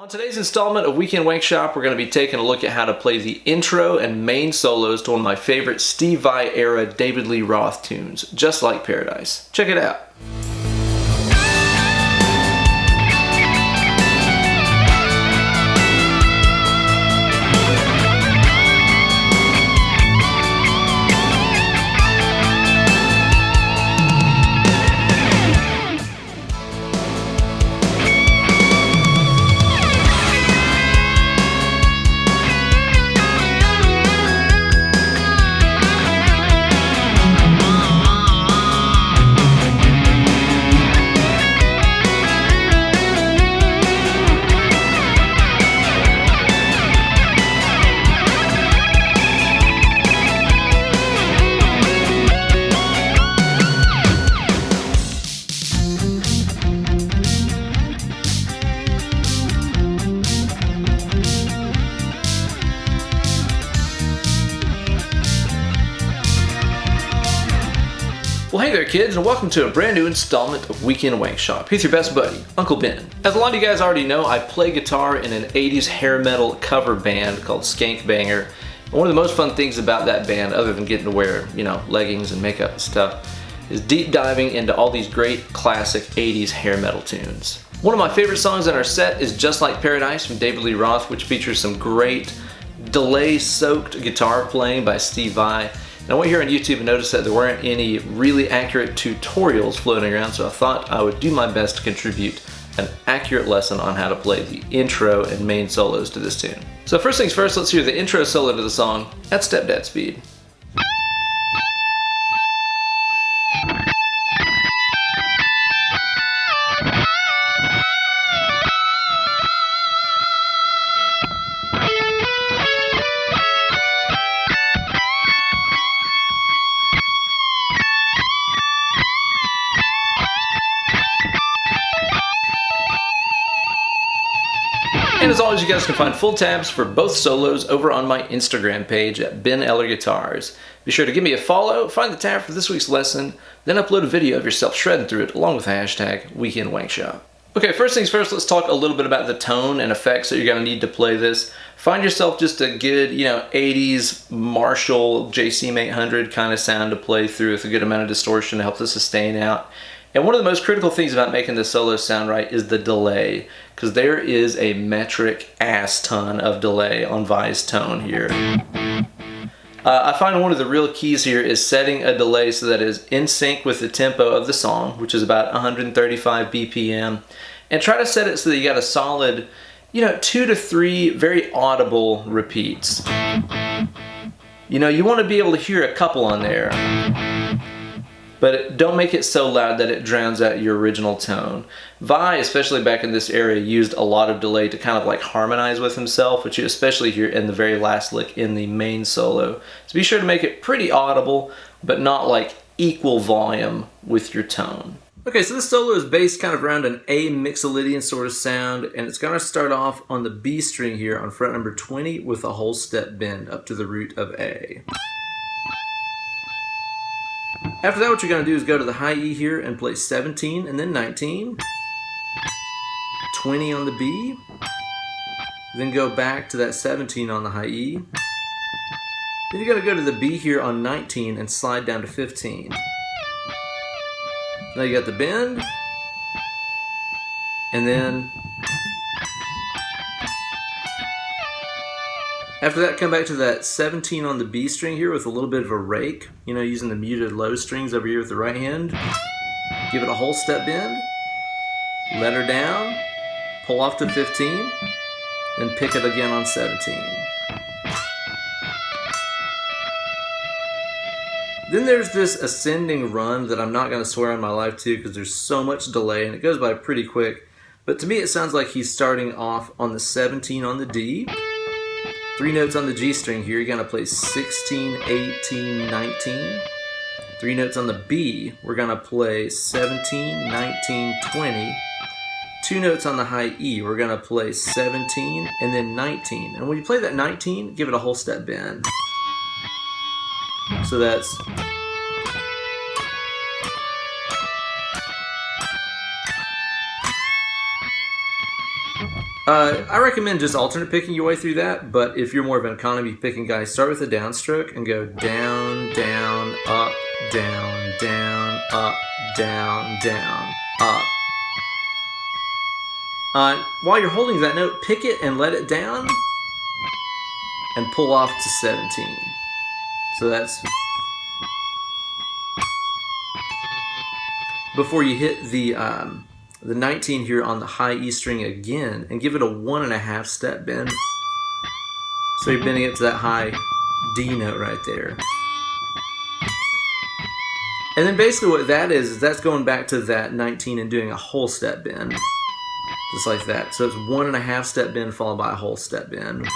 On today's installment of Weekend Wankshop, we're going to be taking a look at how to play the intro and main solos to one of my favorite Steve Vai era David Lee Roth tunes, Just Like Paradise. Check it out. Well, hey there kids, and welcome to a brand new installment of Weekend Wankshop. Here's your best buddy, Uncle Ben. As a lot of you guys already know, I play guitar in an 80s hair metal cover band called Skank Banger. And one of the most fun things about that band, other than getting to wear, leggings and makeup and stuff, is deep diving into all these great classic 80s hair metal tunes. One of my favorite songs in our set is Just Like Paradise from David Lee Roth, which features some great delay-soaked guitar playing by Steve Vai. And I went here on YouTube and noticed that there weren't any really accurate tutorials floating around, so I thought I would do my best to contribute an accurate lesson on how to play the intro and main solos to this tune. So first things first, let's hear the intro solo to the song at stepdad speed. And as always, you guys can find full tabs for both solos over on my Instagram page at benellerguitars. Be sure to give me a follow, find the tab for this week's lesson, then upload a video of yourself shredding through it along with the hashtag Weekend Wankshop. Okay, first things first, let's talk a little bit about the tone and effects that you're going to need to play this. Find yourself just a good, 80s Marshall JCM 800 kind of sound to play through with a good amount of distortion to help the sustain out. And one of the most critical things about making the solo sound right is the delay, because there is a metric ass ton of delay on Vai's tone here. I find one of the real keys here is setting a delay so that it is in sync with the tempo of the song, which is about 135 BPM, and try to set it so that you got a solid, 2 to 3 very audible repeats. You want to be able to hear a couple on there, but don't make it so loud that it drowns out your original tone. Vai, especially back in this area, used a lot of delay to kind of like harmonize with himself, which you especially hear in the very last lick in the main solo. So be sure to make it pretty audible, but not like equal volume with your tone. Okay, so this solo is based kind of around an A mixolydian sort of sound, and it's going to start off on the B string here on fret number 20 with a whole step bend up to the root of A. After that, what you're going to do is go to the high E here and play 17 and then 19, 20 on the B, then go back to that 17 on the high E. Then you're going to go to the B here on 19 and slide down to 15. Now you got the bend, and then after that, come back to that 17 on the B string here with a little bit of a rake, using the muted low strings over here with the right hand. Give it a whole step bend, let her down, pull off to 15, then pick it again on 17. Then there's this ascending run that I'm not going to swear on my life to because there's so much delay and it goes by pretty quick. But to me it sounds like he's starting off on the 17 on the D. 3 notes on the G string here, you're going to play 16, 18, 19. 3 notes on the B, we're going to play 17, 19, 20. 2 notes on the high E, we're going to play 17 and then 19. And when you play that 19, give it a whole step bend. So that's I recommend just alternate picking your way through that, but if you're more of an economy picking guy, start with a downstroke and go down, down, up, down, down, up, down, down, up. While you're holding that note, pick it and let it down and pull off to 17. So that's before you hit the 19 here on the high E string again and give it a 1.5 step bend. So you're bending it to that high D note right there. And then basically what that is that's going back to that 19 and doing a whole step bend. Just like that. So it's 1.5 step bend followed by a whole step bend.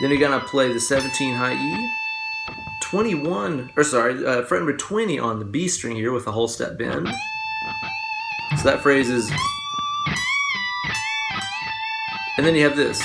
Then you're gonna play the 17 high E, 21, or sorry, fret number 20 on the B string here with a whole step bend. So that phrase is, and then you have this.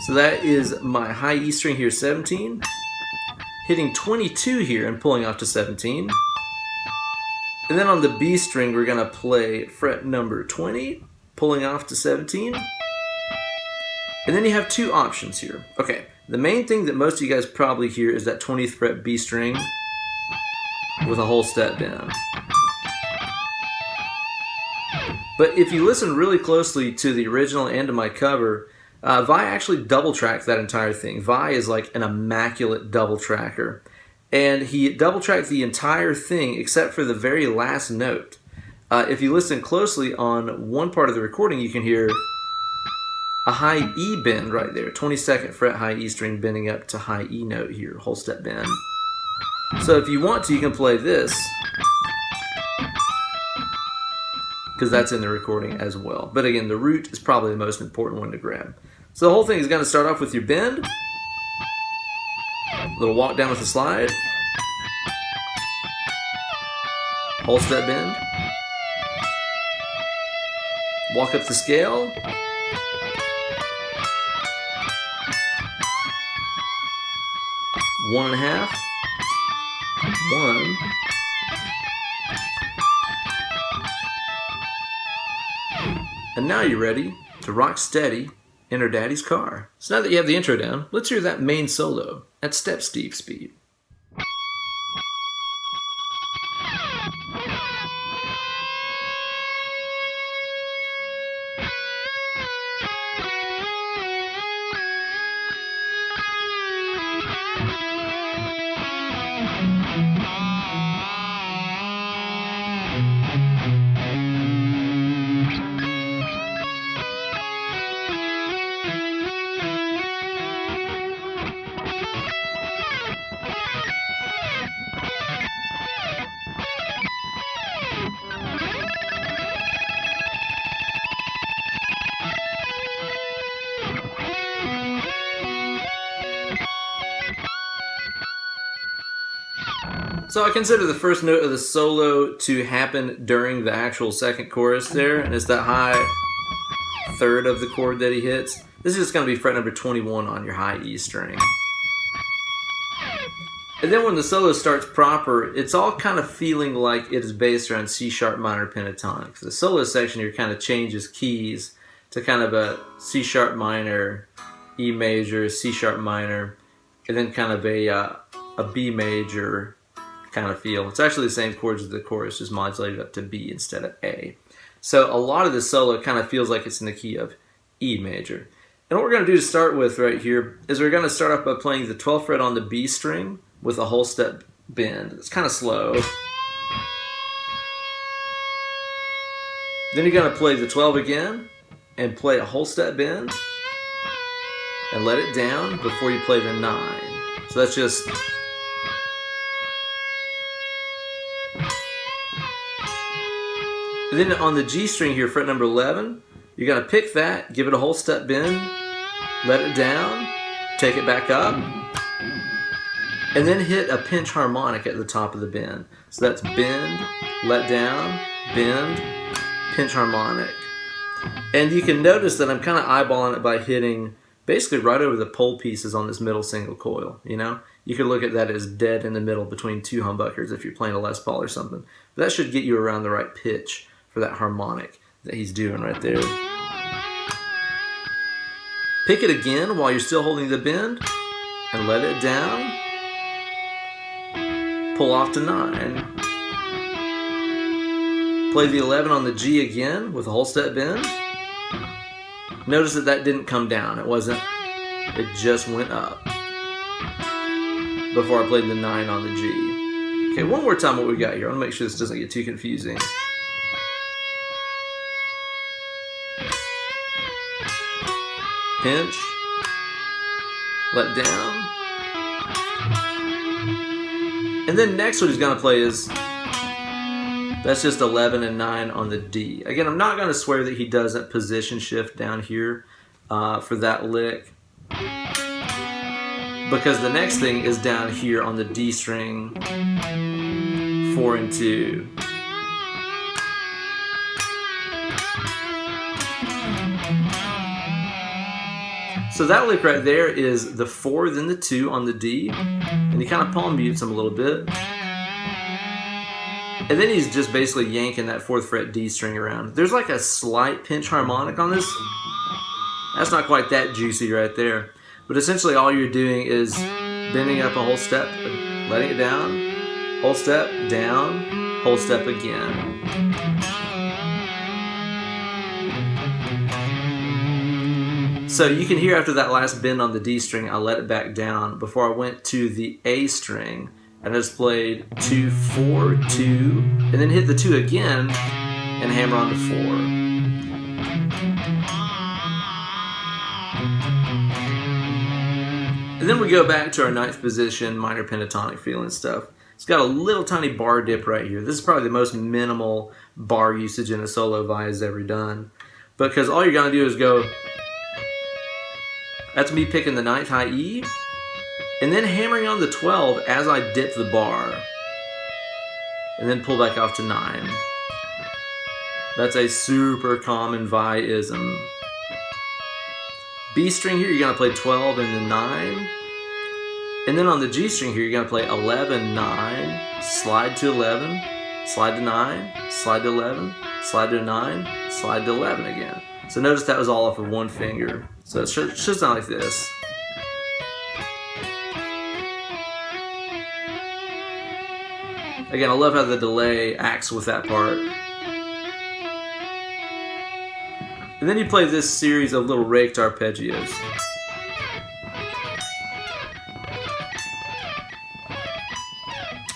So that is my high E string here, 17, hitting 22 here and pulling off to 17. And then on the B string, we're gonna play fret number 20, pulling off to 17. And then you have two options here. Okay, the main thing that most of you guys probably hear is that 20th fret B string with a whole step bend. But if you listen really closely to the original and to my cover, Vai actually double tracked that entire thing. Vai is like an immaculate double tracker. And he double tracked the entire thing except for the very last note. If you listen closely on one part of the recording, you can hear a high E bend right there, 22nd fret high E string bending up to high E note here, whole step bend. So if you want to, you can play this, because that's in the recording as well. But again, the root is probably the most important one to grab. So the whole thing is going to start off with your bend, little walk down with the slide, whole step bend, walk up the scale, one and a half, one, and now you're ready to rock steady in her daddy's car. So now that you have the intro down, let's hear that main solo at step Steve speed. So I consider the first note of the solo to happen during the actual second chorus there, and it's that high third of the chord that he hits. This is just going to be fret number 21 on your high E string. And then when the solo starts proper, it's all kind of feeling like it is based around C sharp minor pentatonic. The solo section here kind of changes keys to kind of a C sharp minor, E major, C sharp minor, and then kind of a B major kind of feel. It's actually the same chords as the chorus, just modulated up to B instead of A. So a lot of the solo kind of feels like it's in the key of E major. And what we're going to do to start with right here is we're going to start off by playing the 12th fret on the B string with a whole step bend. It's kind of slow. Then you're going to play the 12 again and play a whole step bend and let it down before you play the 9. So that's just... And then on the G string here, fret number 11, you're going to pick that, give it a whole step bend, let it down, take it back up, and then hit a pinch harmonic at the top of the bend. So that's bend, let down, bend, pinch harmonic. And you can notice that I'm kind of eyeballing it by hitting basically right over the pole pieces on this middle single coil, you know? You could look at that as dead in the middle between two humbuckers if you're playing a Les Paul or something. But that should get you around the right pitch for that harmonic that he's doing right there. Pick it again while you're still holding the bend and let it down. Pull off to 9. Play the 11 on the G again with a whole step bend. Notice that that didn't come down. It just went up before I played the 9 on the G. Okay, one more time what we got here. I want to make sure this doesn't get too confusing. Pinch, let down. And then next what he's going to play is, that's just 11 and 9 on the D. Again, I'm not going to swear that he doesn't position shift down here for that lick, because the next thing is down here on the D string, 4 and 2. So that lick right there is the 4, then the 2 on the D, and he kind of palm mutes him a little bit. And then he's just basically yanking that 4th fret D string around. There's like a slight pinch harmonic on this. That's not quite that juicy right there. But essentially all you're doing is bending up a whole step, letting it down, whole step, down, whole step again. So you can hear after that last bend on the D string, I let it back down before I went to the A string. And I just played 2, 4, 2, and then hit the 2 again and hammer on to 4. And then we go back to our 9th position, minor pentatonic feeling stuff. It's got a little tiny bar dip right here. This is probably the most minimal bar usage in a solo Vai has ever done. Because all you're going to do is go, that's me picking the 9th high E, and then hammering on the 12 as I dip the bar, and then pull back off to 9. That's a super common Vai-ism. B string here, you're going to play 12 and then 9. And then on the G string here, you're going to play 11, 9, slide to 11, slide to 9, slide to 11, slide to 9, slide to 11 again. So notice that was all off of one finger. So it should sound like this. Again, I love how the delay acts with that part. And then you play this series of little raked arpeggios.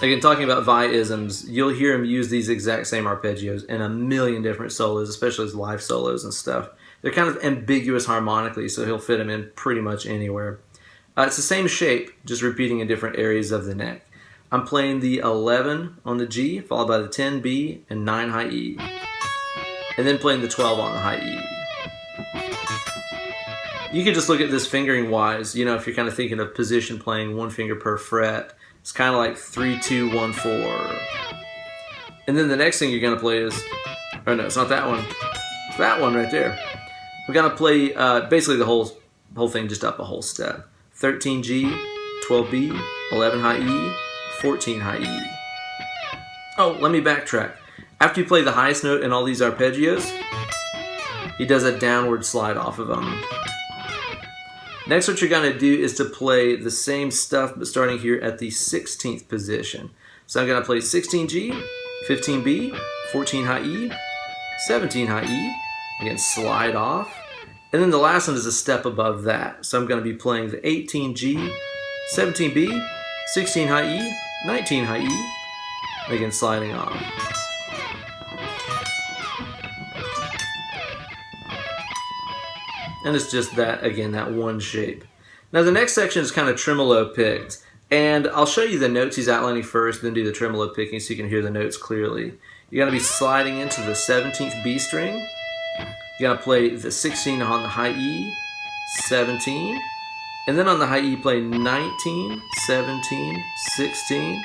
Again, talking about Vai-isms, you'll hear him use these exact same arpeggios in a million different solos, especially his live solos and stuff. They're kind of ambiguous harmonically, so he'll fit them in pretty much anywhere. It's the same shape, just repeating in different areas of the neck. I'm playing the 11 on the G, followed by the 10 B and 9 high E. And then playing the 12 on the high E. You can just look at this fingering wise, you know, if you're kind of thinking of position playing one finger per fret, it's kind of like 3, 2, 1, 4. And then the next thing you're going to play is, oh no, it's not that one. It's that one right there. We're going to play basically the whole thing just up a whole step. 13 G, 12 B, 11 high E, 14 high E. Oh, let me backtrack. After you play the highest note in all these arpeggios, he does a downward slide off of them. Next, what you're going to do is to play the same stuff, but starting here at the 16th position. So I'm going to play 16 G, 15 B, 14 high E, 17 high E, again slide off, and then the last one is a step above that. So I'm going to be playing the 18 G, 17 B, 16 high E, 19 high E, and again sliding off. And it's just that, again, that one shape. Now the next section is kind of tremolo picked, and I'll show you the notes he's outlining first, then do the tremolo picking so you can hear the notes clearly. You're going to be sliding into the 17th B string. You're going to play the 16 on the high E, 17, and then on the high E play 19, 17, 16,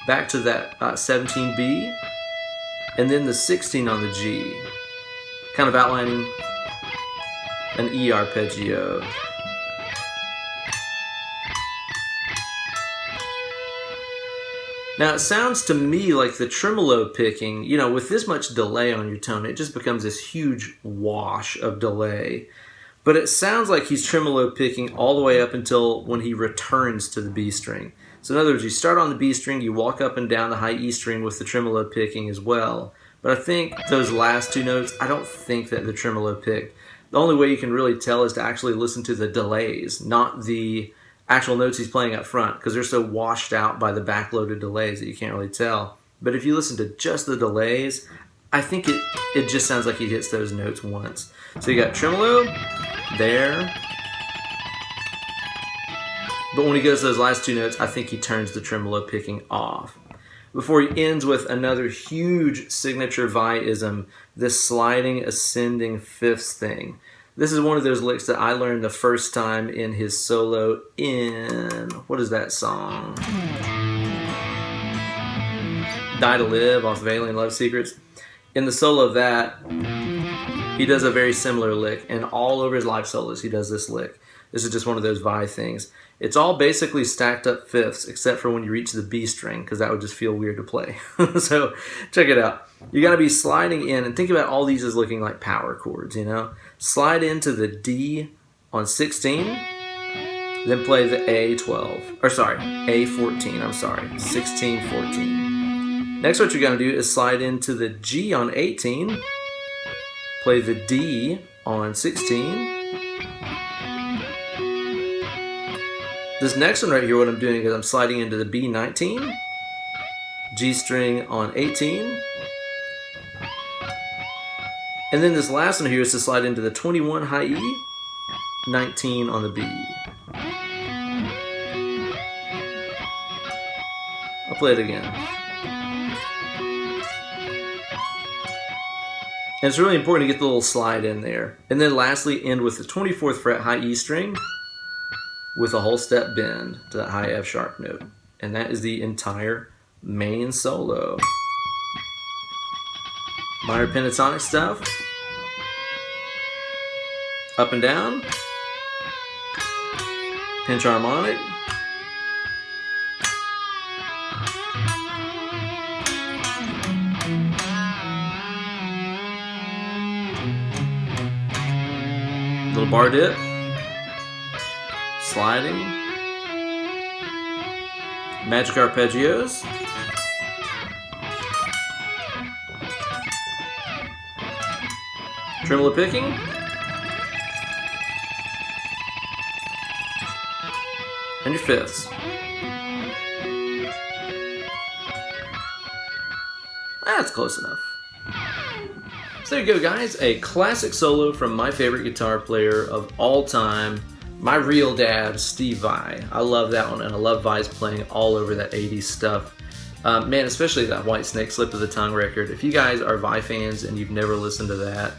back to that 17B, and then the 16 on the G, kind of outlining an E arpeggio. Now it sounds to me like the tremolo picking, you know, with this much delay on your tone, it just becomes this huge wash of delay. But it sounds like he's tremolo picking all the way up until when he returns to the B string. So in other words, you start on the B string, you walk up and down the high E string with the tremolo picking as well. But I think those last two notes, I don't think that the tremolo picked. The only way you can really tell is to actually listen to the delays, not the actual notes he's playing up front, because they're so washed out by the backloaded delays that you can't really tell. But if you listen to just the delays, I think it just sounds like he hits those notes once. So you got tremolo there, but when he goes to those last two notes, I think he turns the tremolo picking off. Before he ends with another huge signature Vai-ism, this sliding ascending fifths thing. This is one of those licks that I learned the first time in his solo in, what is that song? Die to Live off of Alien Love Secrets. In the solo of that, he does a very similar lick, and all over his live solos he does this lick. This is just one of those Vai things. It's all basically stacked up fifths, except for when you reach the B string, because that would just feel weird to play. So check it out. You're going to be sliding in, and think about all these as looking like power chords, you know? Slide into the D on 16, then play the A12, or sorry, A14, I'm sorry, 16, 14. Next what you're going to do is slide into the G on 18, play the D on 16. This next one right here, what I'm doing is I'm sliding into the B19, G string on 18, and then this last one here is to slide into the 21 high E, 19 on the B. I'll play it again. And it's really important to get the little slide in there. And then lastly, end with the 24th fret high E string with a whole step bend to that high F sharp note. And that is the entire main solo. Minor pentatonic stuff. Up and down. Pinch harmonic. Little bar dip. Sliding. Magic arpeggios. Tremolo picking. And your fifths. That's close enough. So there you go, guys. A classic solo from my favorite guitar player of all time, my real dad, Steve Vai. I love that one, and I love Vai's playing all over that 80s stuff. Man, especially that White Snake Slip of the Tongue record. If you guys are Vai fans and you've never listened to that,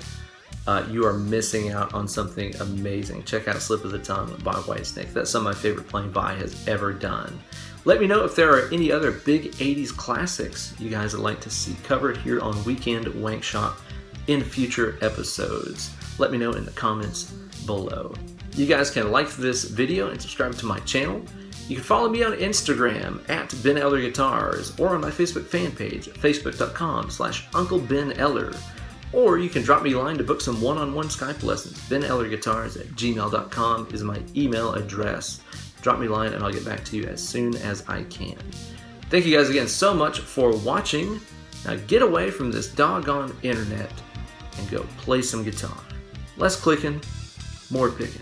you are missing out on something amazing. Check out Slip of the Tongue by White Snake. That's some of my favorite playing Vai has ever done. Let me know if there are any other big 80s classics you guys would like to see covered here on Weekend Wankshop in future episodes. Let me know in the comments below. You guys can like this video and subscribe to my channel. You can follow me on Instagram at benellerguitars or on my Facebook fan page at facebook.com/UncleBenEller. Or you can drop me a line to book some one-on-one Skype lessons. benellerguitars@gmail.com is my email address. Drop me a line and I'll get back to you as soon as I can. Thank you guys again so much for watching. Now get away from this doggone internet and go play some guitar. Less clicking, more picking.